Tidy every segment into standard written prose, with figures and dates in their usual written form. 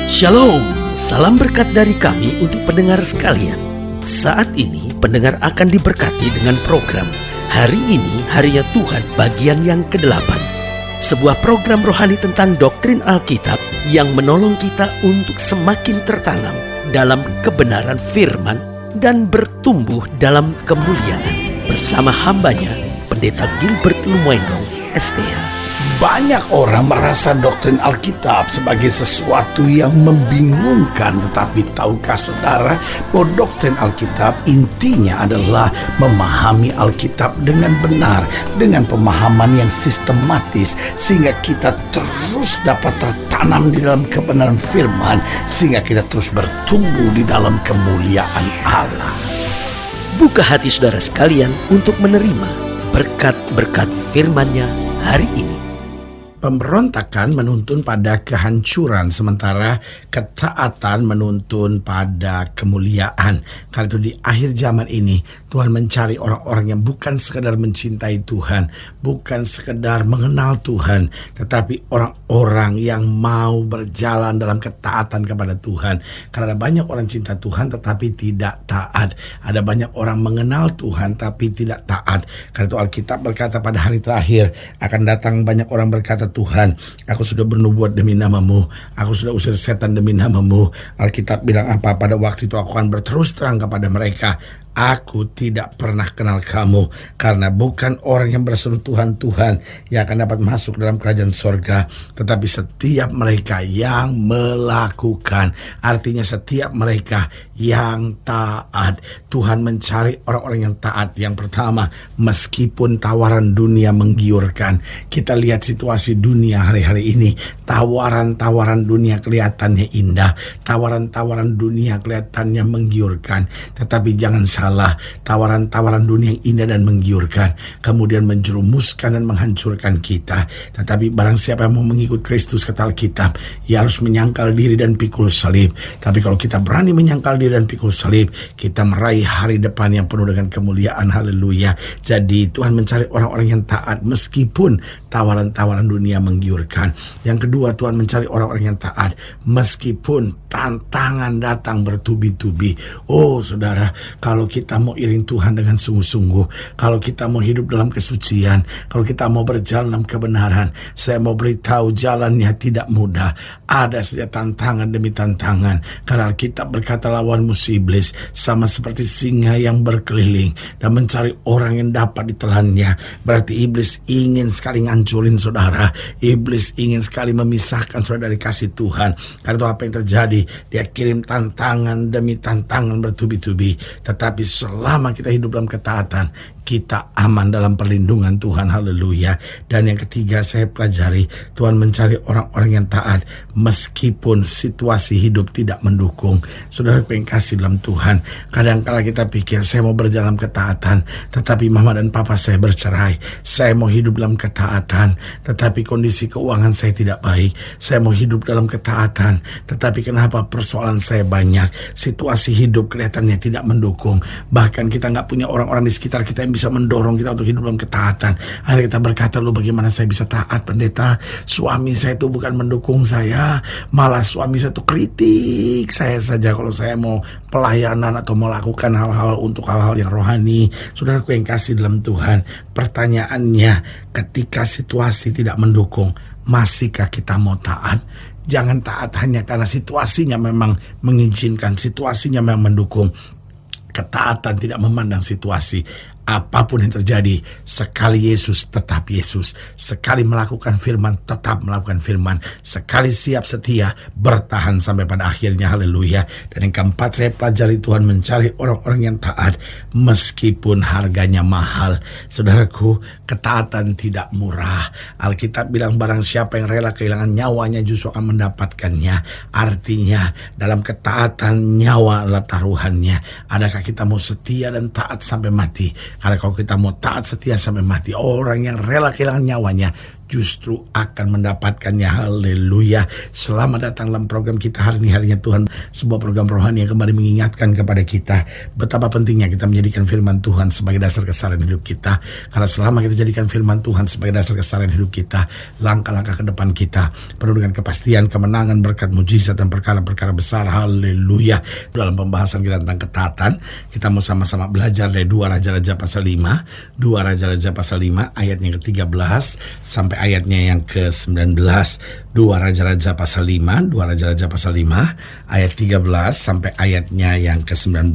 Shalom, salam berkat dari kami untuk pendengar sekalian. Saat ini pendengar akan diberkati dengan program Hari Ini Harinya Tuhan bagian yang ke-8. Sebuah program rohani tentang doktrin Alkitab yang menolong kita untuk semakin tertanam dalam kebenaran firman dan bertumbuh dalam kemuliaan. Bersama hambanya, Pendeta Gilbert Lumwendong, STH. Banyak orang merasa doktrin Alkitab sebagai sesuatu yang membingungkan. Tetapi tahukah saudara bahwa doktrin Alkitab intinya adalah memahami Alkitab dengan benar, dengan pemahaman yang sistematis, sehingga kita terus dapat tertanam di dalam kebenaran firman, sehingga kita terus bertumbuh di dalam kemuliaan Allah. Buka hati saudara sekalian untuk menerima berkat-berkat firman-Nya hari ini. Pemberontakan menuntun pada kehancuran, sementara ketaatan menuntun pada kemuliaan. Karena itu di akhir zaman ini Tuhan mencari orang-orang yang bukan sekedar mencintai Tuhan, bukan sekedar mengenal Tuhan, tetapi orang-orang yang mau berjalan dalam ketaatan kepada Tuhan. Karena ada banyak orang cinta Tuhan tetapi tidak taat. Ada banyak orang mengenal Tuhan tapi tidak taat. Karena itu Alkitab berkata pada hari terakhir akan datang banyak orang berkata, Tuhan, aku sudah bernubuat demi namamu, aku sudah usir setan demi namamu. Alkitab bilang apa? Pada waktu itu aku akan berterus terang kepada mereka, aku tidak pernah kenal kamu. Karena bukan orang yang berseru Tuhan, Tuhan yang akan dapat masuk dalam kerajaan sorga, tetapi setiap mereka yang melakukan. Artinya setiap mereka yang taat. Tuhan mencari orang-orang yang taat. Yang pertama, meskipun tawaran dunia menggiurkan. Kita lihat situasi dunia hari-hari ini. Tawaran-tawaran dunia kelihatannya indah, tawaran-tawaran dunia kelihatannya menggiurkan. Tetapi jangan salah, tawaran-tawaran dunia yang indah dan menggiurkan kemudian menjerumuskan dan menghancurkan kita. Tetapi barang siapa yang mau mengikut Kristus, kata Alkitab, ia harus menyangkal diri dan pikul salib. Tapi kalau kita berani menyangkal diri dan pikul salib, kita meraih hari depan yang penuh dengan kemuliaan. Haleluya. Jadi Tuhan mencari orang-orang yang taat meskipun tawaran-tawaran dunia menggiurkan. Yang kedua, Tuhan mencari orang-orang yang taat meskipun tantangan datang bertubi-tubi. Oh saudara, kalau kita mau iring Tuhan dengan sungguh-sungguh, kalau kita mau hidup dalam kesucian, kalau kita mau berjalan dalam kebenaran, saya mau beritahu jalannya tidak mudah. Ada saja tantangan demi tantangan. Karena Alkitab berkata lawanmu si iblis sama seperti singa yang berkeliling dan mencari orang yang dapat ditelannya. Berarti iblis ingin sekali ngancurin saudara. Iblis ingin sekali memisahkan saudara dari kasih Tuhan. Karena itu apa yang terjadi? Dia kirim tantangan demi tantangan bertubi-tubi. Tetapi selama kita hidup dalam ketaatan, kita aman dalam perlindungan Tuhan. Haleluya. Dan yang ketiga, saya pelajari Tuhan mencari orang-orang yang taat meskipun situasi hidup tidak mendukung. Saudara yang kasih dalam Tuhan, kadang-kala kita pikir saya mau berjalan ketaatan, tetapi mama dan papa saya bercerai. Saya mau hidup dalam ketaatan, tetapi kondisi keuangan saya tidak baik. Saya mau hidup dalam ketaatan, tetapi kenapa persoalan saya banyak? Situasi hidup kelihatannya tidak mendukung. Bahkan kita nggak punya orang-orang di sekitar kita yang bisa mendorong kita untuk hidup dalam ketaatan. Akhirnya kita berkata, lu bagaimana saya bisa taat, pendeta? Suami saya itu bukan mendukung saya, malah suami saya itu kritik saya saja kalau saya mau pelayanan atau melakukan hal-hal untuk hal-hal yang rohani. Saudaraku yang kasih dalam Tuhan, pertanyaannya, ketika situasi tidak mendukung, masihkah kita mau taat? Jangan taat hanya karena situasinya memang mengizinkan, situasinya memang mendukung. Ketaatan tidak memandang situasi. Apapun yang terjadi, sekali Yesus tetap Yesus. Sekali melakukan firman, tetap melakukan firman. Sekali siap setia, bertahan sampai pada akhirnya. Haleluya. Dan yang keempat, saya pelajari Tuhan mencari orang-orang yang taat meskipun harganya mahal. Saudaraku, ketaatan tidak murah. Alkitab bilang barang siapa yang rela kehilangan nyawanya justru akan mendapatkannya. Artinya dalam ketaatan nyawa adalah taruhannya. Adakah kita mau setia dan taat sampai mati? Karena kalau kita mau taat setia sampai mati, orang yang rela kehilangan nyawanya justru akan mendapatkannya. Haleluya. Selamat datang dalam program kita hari ini, harinya Tuhan. Sebuah program rohani yang kembali mengingatkan kepada kita betapa pentingnya kita menjadikan firman Tuhan sebagai dasar keseharian hidup kita. Karena selama kita jadikan firman Tuhan sebagai dasar keseharian hidup kita, langkah-langkah ke depan kita penuh dengan kepastian, kemenangan, berkat, mujizat, dan perkara-perkara besar. Haleluya. Dalam pembahasan kita tentang ketaatan, kita mau sama-sama belajar dari 2 Raja-Raja pasal 5, 2 Raja-Raja pasal 5 ayatnya ke-13 sampai ayatnya yang ke-19. 2 Raja-Raja pasal 5, 2 Raja-Raja pasal 5 ayat 13 sampai ayatnya yang ke-19,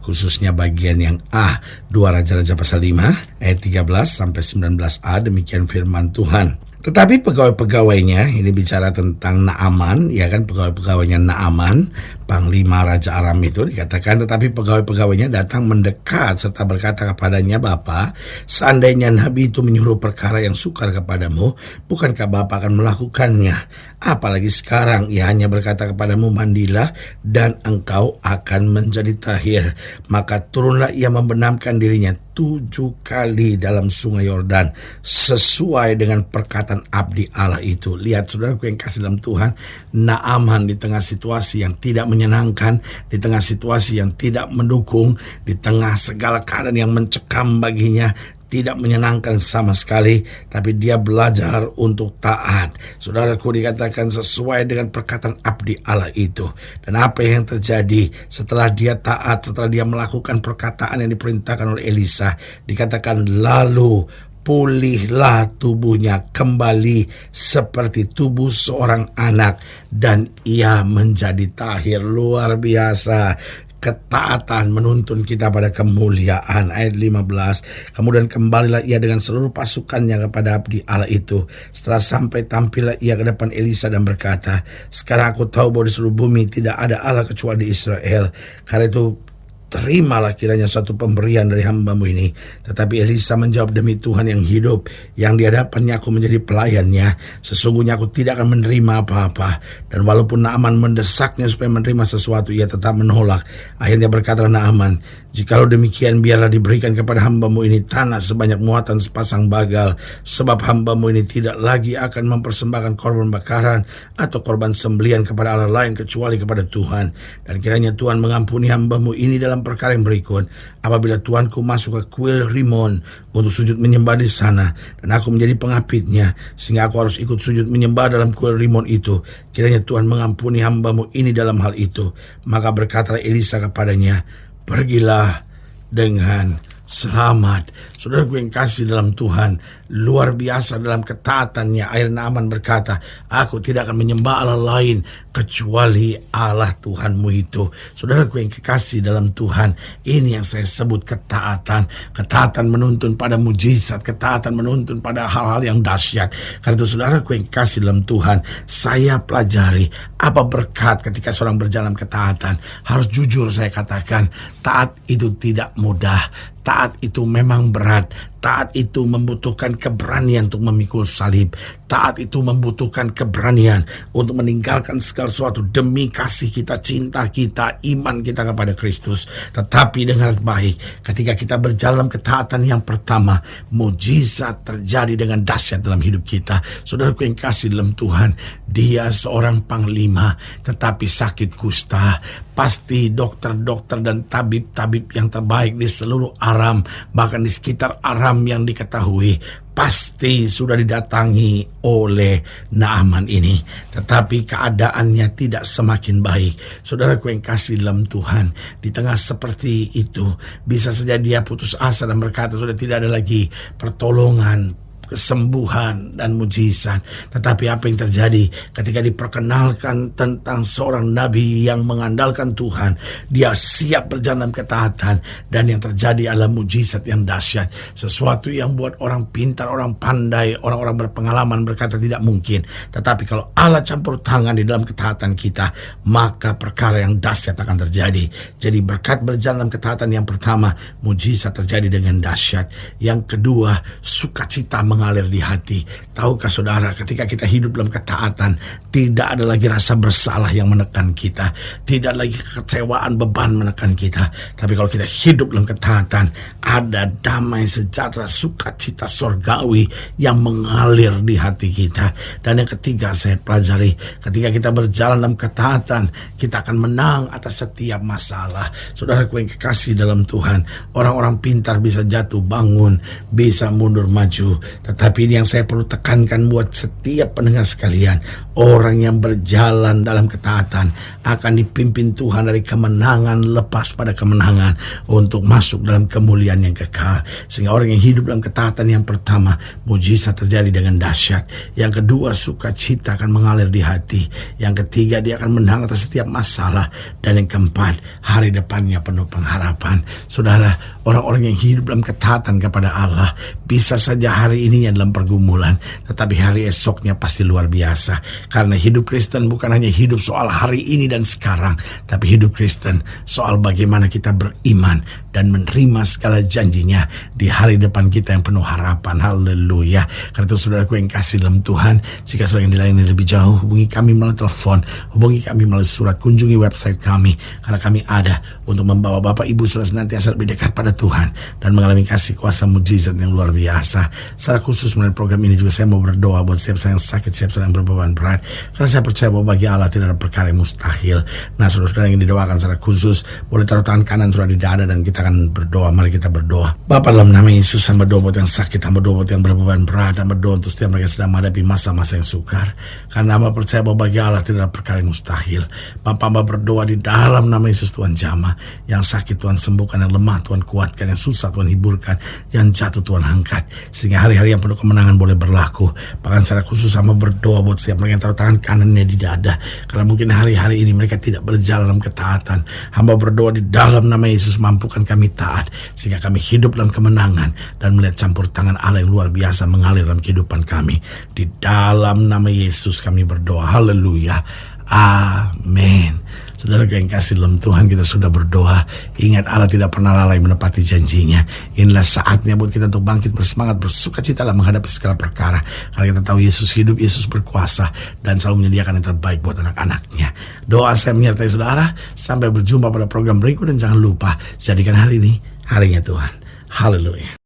khususnya bagian yang A. 2 Raja-Raja pasal 5 ayat 13 sampai 19a, demikian firman Tuhan. Tetapi pegawai-pegawainya, ini bicara tentang Naaman, ya kan, pegawai-pegawainya Naaman, panglima Raja Aram itu dikatakan, tetapi pegawai-pegawainya datang mendekat serta berkata kepadanya, Bapa, seandainya Nabi itu menyuruh perkara yang sukar kepadamu, bukankah Bapa akan melakukannya? Apalagi sekarang ia hanya berkata kepadamu, mandilah dan engkau akan menjadi tahir. Maka turunlah ia membenamkan dirinya 7 kali dalam sungai Yordan, sesuai dengan perkataan abdi Allah itu. Lihat saudaraku yang kasih dalam Tuhan, Naaman di tengah situasi yang tidak menyenangkan, di tengah situasi yang tidak mendukung, di tengah segala keadaan yang mencekam baginya, tidak menyenangkan sama sekali, tapi dia belajar untuk taat. Saudaraku, dikatakan sesuai dengan perkataan abdi Allah itu. Dan apa yang terjadi setelah dia taat, setelah dia melakukan perkataan yang diperintahkan oleh Elisa, dikatakan lalu pulihlah tubuhnya kembali seperti tubuh seorang anak, dan ia menjadi tahir. Luar biasa. Ketaatan menuntun kita pada kemuliaan. Ayat 15, kemudian kembalilah ia dengan seluruh pasukannya kepada abdi Allah itu. Setelah sampai, tampillah ia ke depan Elisa dan berkata, sekarang aku tahu bahwa di seluruh bumi tidak ada Allah kecuali di Israel. Karena itu terimalah kiranya suatu pemberian dari hambamu ini. Tetapi Elisa menjawab, demi Tuhan yang hidup, yang di hadapannya aku menjadi pelayannya, sesungguhnya aku tidak akan menerima apa-apa. Dan walaupun Naaman mendesaknya supaya menerima sesuatu, ia tetap menolak. Akhirnya berkatalah Naaman, jikalau demikian, biarlah diberikan kepada hambamu ini tanah sebanyak muatan sepasang bagal, sebab hambamu ini tidak lagi akan mempersembahkan korban bakaran atau korban sembelian kepada Allah lain kecuali kepada Tuhan. Dan kiranya Tuhan mengampuni hambamu ini dalam perkara yang berikut, apabila Tuanku masuk ke kuil Rimon untuk sujud menyembah di sana, dan aku menjadi pengapitnya, sehingga aku harus ikut sujud menyembah dalam kuil Rimon itu, kiranya Tuhan mengampuni hambamu ini dalam hal itu. Maka berkatalah Elisa kepadanya, pergilah dengan selamat. Saudaraku yang kasih dalam Tuhan, luar biasa dalam ketaatannya. Akhirnya Naaman berkata, aku tidak akan menyembah Allah lain kecuali Allah Tuhanmu itu. Saudaraku yang kekasih dalam Tuhan, ini yang saya sebut ketaatan. Ketaatan menuntun pada mujizat, ketaatan menuntun pada hal-hal yang dahsyat. Karena itu saudaraku yang kekasih dalam Tuhan, saya pelajari apa berkat ketika seorang berjalan ketaatan. Harus jujur saya katakan, taat itu tidak mudah. Taat itu memang berat. Taat itu membutuhkan keberanian untuk memikul salib. Taat itu membutuhkan keberanian untuk meninggalkan segala sesuatu demi kasih kita, cinta kita, iman kita kepada Kristus. Tetapi dengar baik, ketika kita berjalan ketaatan yang pertama, mujizat terjadi dengan dahsyat dalam hidup kita. Saudaraku yang kasih dalam Tuhan, dia seorang panglima tetapi sakit kusta. Pasti dokter-dokter dan tabib-tabib yang terbaik di seluruh Aram, bahkan di sekitar Aram yang diketahui, pasti sudah didatangi oleh Naaman ini. Tetapi keadaannya tidak semakin baik. Saudaraku yang kasih dalam Tuhan, di tengah seperti itu, bisa saja dia putus asa dan berkata, sudah tidak ada lagi pertolongan, kesembuhan dan mujizat. Tetapi apa yang terjadi ketika diperkenalkan tentang seorang nabi yang mengandalkan Tuhan, dia siap berjalan ketaatan, dan yang terjadi adalah mujizat yang dahsyat. Sesuatu yang buat orang pintar, orang pandai, orang-orang berpengalaman berkata tidak mungkin. Tetapi kalau Allah campur tangan di dalam ketaatan kita, maka perkara yang dahsyat akan terjadi. Jadi berkat berjalan ketaatan yang pertama, mujizat terjadi dengan dahsyat. Yang kedua, sukacita mengalir di hati. Tahukah saudara, ketika kita hidup dalam ketaatan, tidak ada lagi rasa bersalah yang menekan kita, tidak ada lagi kekecewaan, beban menekan kita. Tapi kalau kita hidup dalam ketaatan, ada damai, sejahtera, sukacita sorgawi yang mengalir di hati kita. Dan yang ketiga saya pelajari, ketika kita berjalan dalam ketaatan, kita akan menang atas setiap masalah. Saudaraku yang kekasih dalam Tuhan, orang-orang pintar bisa jatuh bangun, bisa mundur maju. Tetapi ini yang saya perlu tekankan buat setiap pendengar sekalian, orang yang berjalan dalam ketaatan akan dipimpin Tuhan dari kemenangan lepas pada kemenangan untuk masuk dalam kemuliaan yang kekal. Sehingga orang yang hidup dalam ketaatan, yang pertama, mujizat terjadi dengan dahsyat. Yang kedua, sukacita akan mengalir di hati. Yang ketiga, dia akan menang atas setiap masalah. Dan yang keempat, hari depannya penuh pengharapan. Saudara, orang-orang yang hidup dalam ketaatan kepada Allah, bisa saja hari ini dalam pergumulan, tetapi hari esoknya pasti luar biasa. Karena hidup Kristen bukan hanya hidup soal hari ini dan sekarang, tapi hidup Kristen soal bagaimana kita beriman dan menerima segala janjinya di hari depan kita yang penuh harapan. Haleluya. Karena itu saudaraku yang kasih dalam Tuhan, jika saudara yang dilayani lebih jauh, hubungi kami melalui telepon, hubungi kami melalui surat, kunjungi website kami, karena kami ada untuk membawa Bapak Ibu saudara senantiasa lebih dekat pada Tuhan dan mengalami kasih kuasa mujizat yang luar biasa. Secara khusus melalui program ini juga saya mau berdoa buat setiap yang sakit, setiap yang berbeban berat, karena saya percaya bahwa bagi Allah tidak ada perkara yang mustahil. Nah, saudara-saudara yang didoakan secara khusus, boleh taruh tangan kanan saudara di dada dan kita akan berdoa. Mari kita berdoa. Bapa, dalam nama Yesus, hamba berdoa buat yang sakit, hamba berdoa buat yang berbeban berat, hamba berdoa untuk setiap mereka yang sedang menghadapi masa-masa yang sukar, karena hamba percaya bahwa bagi Allah tidak ada perkara yang mustahil. Bapa, hamba berdoa di dalam nama Yesus, Tuhan jamah, yang sakit Tuhan sembuhkan, yang lemah Tuhan kuatkan, yang susah Tuhan hiburkan, yang jatuh Tuhan angkat, sehingga hari-hari yang penuh kemenangan boleh berlaku. Bahkan secara khusus hamba berdoa buat setiap mereka yang taruh tangan kanannya di dada, karena mungkin hari-hari ini mereka tidak berjalan dalam ketaatan. Hamba berdoa di dalam nama Yesus, mampukan kami taat, sehingga kami hidup dalam kemenangan dan melihat campur tangan Allah yang luar biasa mengalir dalam kehidupan kami. Di dalam nama Yesus kami berdoa. Haleluya. Amin. Saudara yang kasih dalam Tuhan, kita sudah berdoa. Ingat, Allah tidak pernah lalai menepati janjinya. Inilah saatnya buat kita untuk bangkit bersemangat, bersukacita dalam menghadapi segala perkara. Karena kita tahu Yesus hidup, Yesus berkuasa, dan selalu menyediakan yang terbaik buat anak-anaknya. Doa saya menyertai saudara. Sampai berjumpa pada program berikut, dan jangan lupa, jadikan hari ini harinya Tuhan. Haleluya.